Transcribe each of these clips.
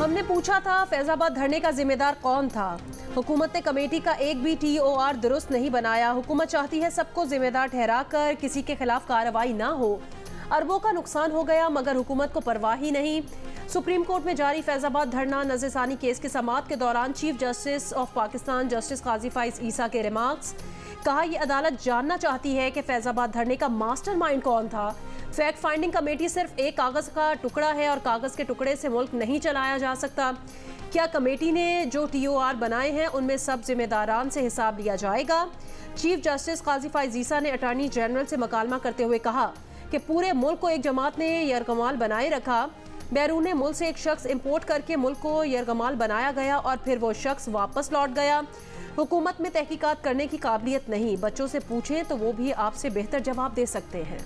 हमने पूछा था फैजाबाद धरने का जिम्मेदार कौन था। हुकूमत ने कमेटी का एक भी TOR दुरुस्त नहीं बनाया। हुकूमत चाहती है सबको जिम्मेदार ठहराकर किसी के खिलाफ कार्रवाई ना हो। अरबों का नुकसान हो गया मगर हुकूमत को परवाह ही नहीं। सुप्रीम कोर्ट में जारी फैजाबाद धरना नज़रसानी केस के समाअत के दौरान chief justice of Pakistan justice Qazi Faez Isa के रिमार्क्स। कहा यह अदालत जानना चाहती है कि फैजाबाद धरने का मास्टरमाइंड कौन था। फैक्ट फाइंडिंग कमेटी सिर्फ एक कागज़ का टुकड़ा है और कागज़ के टुकड़े से मुल्क नहीं चलाया जा सकता। क्या कमेटी ने जो TOR बनाए हैं उनमें सब जिम्मेदारान से हिसाब लिया जाएगा। चीफ जस्टिस काजी फाइज ईसा ने अटॉर्नी जनरल से मुकालमा करते हुए कहा कि पूरे मुल्क को एक जमात ने यरगमाल बनाए रखा। बैरून मुल्क से एक शख्स इंपोर्ट करके मुल्क को यरगमाल बनाया गया और फिर वो शख्स वापस लौट गया। हुकूमत में तहकीकात करने की काबिलियत नहीं। बच्चों से पूछें तो वो भी आपसे बेहतर जवाब दे सकते हैं।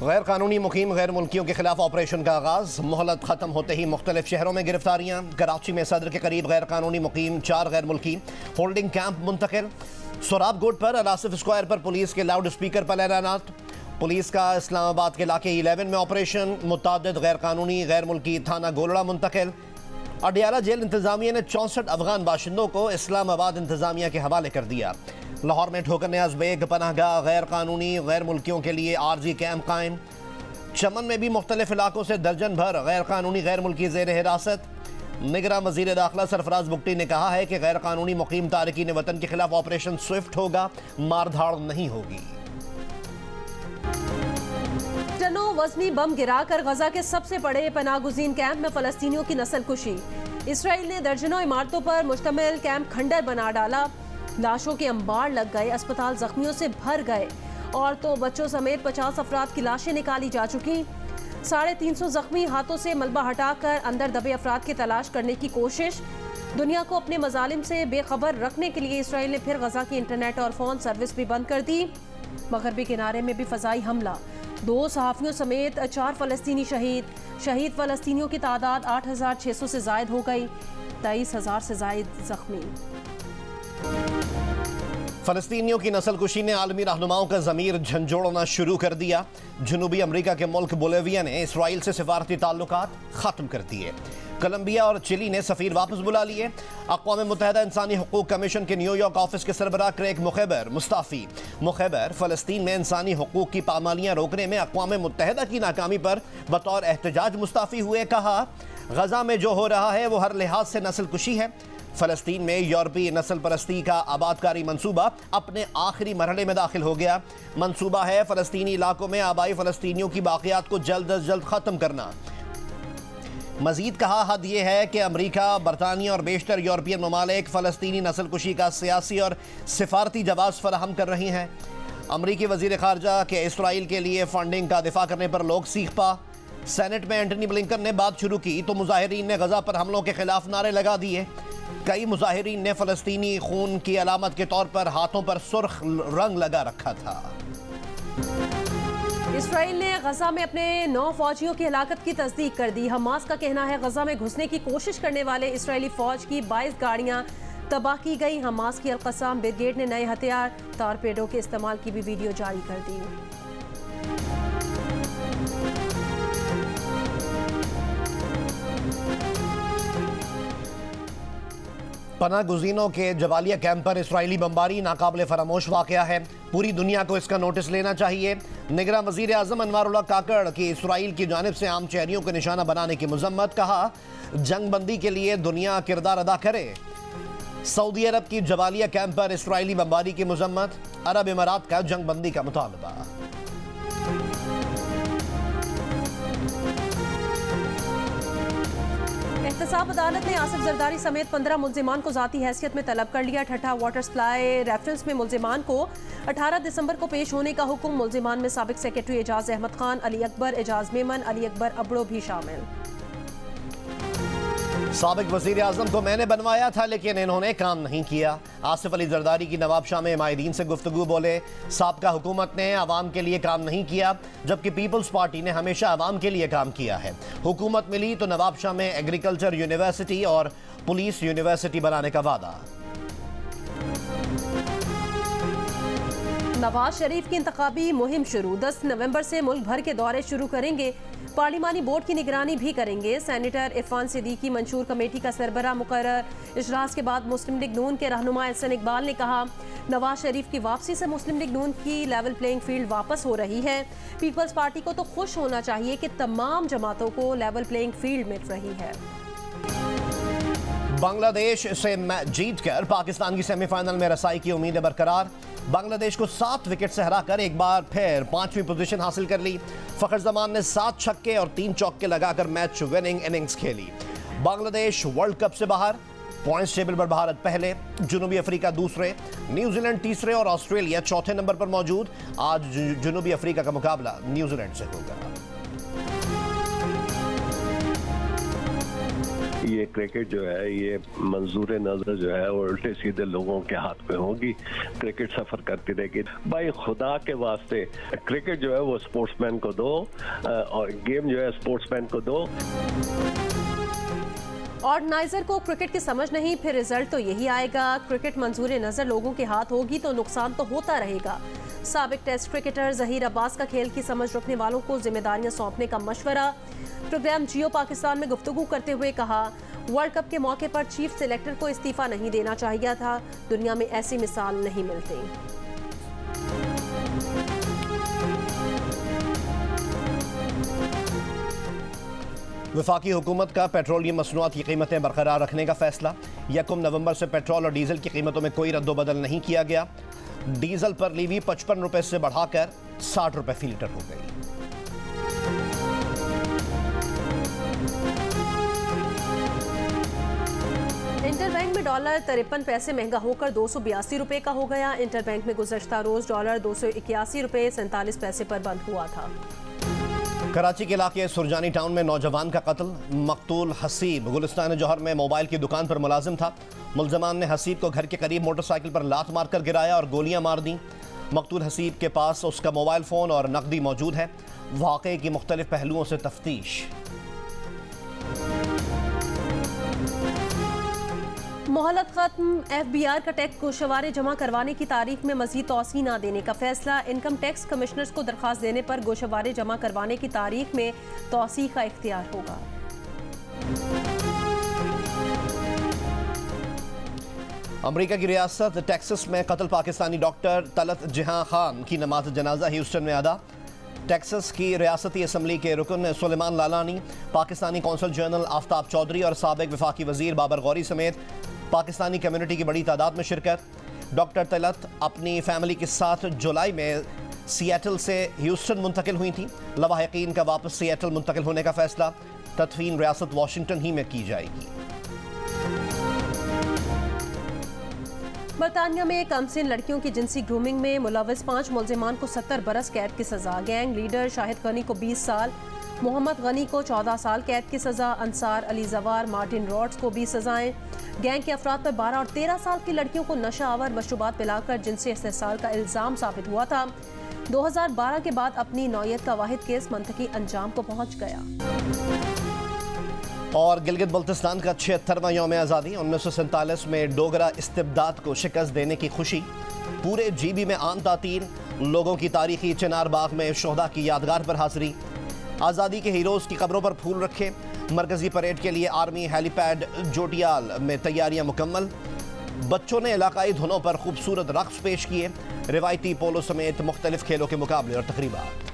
गैर कानूनी मुकीम गैर मुल्कियों के खिलाफ ऑपरेशन का आगाज। मोहलत खत्म होते ही मुख्तलिफ शहरों में गिरफ्तारियां। कराची में सदर के करीब गैर कानूनी मुकीम 4 गैर मुल्की होल्डिंग कैंप मुंतकिल। सोराब गोड पर अलासिफ स्क्वायर पर पुलिस के लाउड स्पीकर पर ऐलानात। पुलिस का इस्लामाबाद के इलाके 11 में ऑपरेशन। मुतादिद गैर कानूनी गैर मुल्की थाना गोलड़ा मुंतकिल। अडियाला जेल इंतजामिया ने 64 अफगान बाशिंदों को इस्लामाबाद इंतजामिया के हवाले कर दिया। लाहौर में ठोकर न्याज बेग पनाहगाह गैर कानूनी गैर मुल्कियों के लिए आरजी कैंप कायम। चमन में भी मुख्तलिफ इलाकों से दर्जन भर गैर कानूनी गैर मुल्की ज़ेर हिरासत। निगरान वज़ीर दाखिला सरफराज बुगटी ने कहा है कि गैर कानूनी मुकीम तारकीन वतन के खिलाफ ऑपरेशन स्विफ्ट होगा, मारधाड़ नहीं होगी। टनों वजनी बम गिराकर गजा के सबसे बड़े पनाहगुज़ीन कैंप में फ़लस्तीनियों की नस्लकुशी। इसराइल ने दर्जनों इमारतों पर मुश्तमिल कैंप खंडर बना डाला। लाशों के अंबार लग गए। अस्पताल जख्मियों से भर गए। औरतों बच्चों समेत 50 अफराद की लाशें निकाली जा चुकी। 350 जख्मी हाथों से मलबा हटाकर अंदर दबे अफराद की तलाश करने की कोशिश। दुनिया को अपने मजालिम से बेखबर रखने के लिए इसराइल ने फिर गजा की इंटरनेट और फ़ोन सर्विस भी बंद कर दी। मगरबी किनारे में भी फ़ज़ाई हमला। 2 सहाफ़ियों समेत 4 फ़लस्तीनी शहीद फ़लस्तीनियों की तादाद 8600 से ज़ायद हो गई। 23,000 से ज़ायद जख्मी। फ़लस्तीनियों की नस्लकुशी ने आलमी रहनुमाओं का ज़मीर झंझोड़ना शुरू कर दिया। जनूबी अमरीका के मुल्क बोलिविया ने इसराइल से सिफारती ताल्लुकात ख़त्म कर दिए। कोलंबिया और चिली ने सफ़ीर वापस बुला लिए। अक़वाम मुत्तहिदा इंसानी हुकूक कमीशन के न्यूयॉर्क ऑफिस के सरबराह क्रेग मुखैबर मुस्ताफ़ी। मुखैबर फ़लस्तीन में इंसानी हुकूक की पामालियाँ रोकने में अक़वाम मुत्तहिदा की नाकामी पर बतौर एहतजाज मुस्ताफ़ी हुए। कहा गजा में जो हो रहा है वो हर लिहाज से नस्लकुशी है। फ़लस्तीन में यूरोपीय नस्ल परस्ती का आबादकारी मंसूबा अपने आखिरी मरहले में दाखिल हो गया। मंसूबा है फ़लस्तीनी इलाकों में आबाई फ़लस्तीनियों की बाक़ियात को जल्द अज जल्द ख़त्म करना। मज़ीद कहा हद ये है कि अमरीका, बरतानिया और बेशतर यूरोपियन ममालिक फ़लस्तीनी नस्लकुशी का सियासी और सिफारती जवाब फराहम कर रही हैं। अमरीकी वज़ीर ख़ारजा के इसराइल के लिए फ़ंडिंग का दिफा करने पर लोग सीख पा। सेनेट में एंटनी ब्लिंकन ने बात शुरू की तो मुजाहिरीन ने गजा पर हमलों के खिलाफ नारे लगा दिए। कई मुजाहिरीन ने फ़लस्तीनी खून की अलामत के तौर पर हाथों पर सुर्ख रंग लगा रखा था। इसराइल ने गजा में अपने 9 फौजियों की हलाकत की तस्दीक कर दी। हमास का कहना है गजा में घुसने की कोशिश करने वाले इसराइली फौज की 22 गाड़ियां तबाह की गई। हमास की अल-क़स्साम ब्रिगेड ने नए हथियार टॉरपेडो के इस्तेमाल की भी वीडियो जारी कर दी। पनाह गुज़ीनों के जबालिया कैंप पर इसराइली बमबारी नाकाबिले फरामोश वाक़या है। पूरी दुनिया को इसका नोटिस लेना चाहिए। निगरान वज़ीर आज़म अनवारुल्लाह काकड़ की इसराइल की जानिब से आम शहरियों को निशाना बनाने की मज़म्मत। कहा जंग बंदी के लिए दुनिया किरदार अदा करे। सऊदी अरब की जबालिया कैंप पर इसराइली बमबारी की मज़म्मत। अरब इमारात का जंग बंदी का मुतालबा। एहतसाब अदालत ने आसिफ जरदारी समेत 15 मुल्जिमान को ज़ाती हैसियत में तलब कर लिया। ठट्ठा वाटर सप्लाई रेफरेंस में मुल्जिमान को 18 दिसंबर को पेश होने का हुक्म। मुल्जिमान में साबिक सेक्रेटरी एजाज अहमद खान, अली अकबर, एजाज मेमन, अली अकबर अबड़ो भी शामिल। साबिक वज़ीर आज़म को मैंने बनवाया था लेकिन इन्होंने काम नहीं किया। आसिफ अली जरदारी की नवाबशाह में माहिदीन से गुफ्तगू बोले। साबका हुकूमत ने आवाम के लिए काम नहीं किया जबकि पीपल्स पार्टी ने हमेशा आवाम के लिए काम किया है। हुकूमत मिली तो नवाबशाह में एग्रीकल्चर यूनिवर्सिटी और पुलिस यूनिवर्सिटी बनाने का वादा। नवाज शरीफ की इंतखाबी मुहिम शुरू। 10 नवंबर से मुल्क भर के दौरे शुरू करेंगे। पार्लिमानी बोर्ड की निगरानी भी करेंगे। सेनेटर इरफान सिद्दीकी मंशूर कमेटी का सरबराह मुकर्रर। इजलास के बाद मुस्लिम लीग नून के रहनुमा एहसन इकबाल ने कहा, नवाज शरीफ की वापसी से मुस्लिम लीग नून की लेवल प्लेइंग फील्ड वापस हो रही है। पीपल्स पार्टी को तो खुश होना चाहिए कि तमाम जमातों को लेवल प्लेइंग फील्ड मिल रही है। बांग्लादेश से मैच जीतकर पाकिस्तान की सेमीफाइनल में रसाई की उम्मीदें बरकरार। बांग्लादेश को 7 विकेट से हराकर एक बार फिर 5वीं पोजीशन हासिल कर ली। फखर जमान ने 7 छक्के और 3 चौके लगाकर मैच विनिंग इनिंग्स खेली। बांग्लादेश वर्ल्ड कप से बाहर। पॉइंट्स टेबल पर भारत पहले, जनूबी अफ्रीका दूसरे, न्यूजीलैंड तीसरे और ऑस्ट्रेलिया चौथे नंबर पर मौजूद। आज जनूबी अफ्रीका का मुकाबला न्यूजीलैंड से होगा। ये क्रिकेट जो है ये मंजूर नजर जो है वो उल्टे सीधे लोगों के हाथ में होगी। क्रिकेट सफर करती रहेगी। भाई खुदा के वास्ते क्रिकेट जो है वो स्पोर्ट्समैन को दो और गेम जो है स्पोर्ट्समैन को दो। ऑर्गेनाइजर को क्रिकेट की समझ नहीं, फिर रिजल्ट तो यही आएगा। क्रिकेट मंजूर नजर लोगों के हाथ होगी तो नुकसान तो होता रहेगा। साबिक टेस्ट क्रिकेटर जहीर अब्बास का खेल की समझ रखने वालों को जिम्मेदारियां सौंपने का मशवरा। प्रोग्राम जियो पाकिस्तान में गुफ्तगू करते हुए कहा, वर्ल्ड कप के मौके पर चीफ सिलेक्टर को इस्तीफा नहीं देना चाहिए था। दुनिया में ऐसी मिसाल नहीं मिलती। वफाकी हुकूमत का पेट्रोलियम मसनूआत की कीमतें बरकरार रखने का फैसला। 1 नवंबर से पेट्रोल और डीजल की कीमतों में कोई रद्दोबदल नहीं किया गया। डीजल पर लीवी 55 रुपए से बढ़ाकर 60 रुपए फी लीटर हो गई। इंटरबैंक में डॉलर 53 पैसे महंगा होकर 282 रुपए का हो गया। इंटरबैंक में गुज़श्ता रोज डॉलर 281 रुपए 47 पैसे पर बंद हुआ था। कराची के इलाके सुरजानी टाउन में नौजवान का कत्ल। मकतूल हसीब गुलिस्तान जौहर में मोबाइल की दुकान पर मुलाजिम था। मुलजमान ने हसीब को घर के करीब मोटरसाइकिल पर लात मारकर गिराया और गोलियां मार दी। मकतूल हसीब के पास उसका मोबाइल फ़ोन और नकदी मौजूद है। वाक़े की मुख्तलिफ पहलुओं से तफ्तीश। मोहलत खत्म। FBI का टैक्स गोशवारे जमा करवाने की तारीख में मजीद तौसी न देने का फैसला। इनकम टैक्स कमिश्नर्स को दरख्वास्त देने पर गोशवारे जमा करवाने की तारीख में तौसी का इख्तियार होगा। अमेरिका की रियासत टेक्सास में कत्ल पाकिस्तानी डॉक्टर तलत जहां खान की नमाज जनाजा ह्यूस्टन में अदा। टेक्सास की रियासती असम्बली के रुकन सुलेमान लालानी, पाकिस्तानी कौंसल जनरल आफ्ताब चौधरी और साबिक वफाकी वजीर बाबर गौरी समेत पाकिस्तानी कम्युनिटी की बड़ी तादाद में शिरकत। डॉक्टर तलत अपनी फैमिली के साथ जुलाई में सिएटल से ह्यूस्टन मुंतकिल हुई थी। लवाहिकीन का वापस सिएटल मुंतकिल होने का फैसला। तदफीन रियासत वाशिंगटन ही में की जाएगी। बरतानिया में कमसिन लड़कियों की जिनसी ग्रूमिंग में मुलविस 5 मुलजिमान को 70 बरस कैद की सजा। गैंग लीडर शाहिद गनी को 20 साल, मोहम्मद गनी को 14 साल कैद की सजा। अंसार अली जवार, मार्टिन रॉड्स को 20 सजाएं। गैंग के अफराद पर 12 और 13 साल की लड़कियों को नशा आवर मशरूबात पिलाकर जिनसी इस्तेसाल का इल्ज़ाम साबित हुआ था। 2012 के बाद अपनी नौयत का वाहिद केस मंतकी अंजाम को पहुंच गया। और गिलगित बल्तिस्तान का 76वां यौम आज़ादी। 1947 में डोगरा इस्तिबदाद को शिकस्त देने की खुशी। पूरे जीबी में आम तातीर। लोगों की तारीखी चिनार बाग में शोहदा की यादगार पर हाजिरी। आज़ादी के हीरोज़ की कब्रों पर फूल रखे। मरकजी परेड के लिए आर्मी हेलीपैड जोटियाल में तैयारियां मुकम्मल। बच्चों ने इलाकाई धुनों पर खूबसूरत रक्स पेश किए। रिवायती पोलो समेत मुख्तलिफ खेलों के मुकाबले और तकरीबात।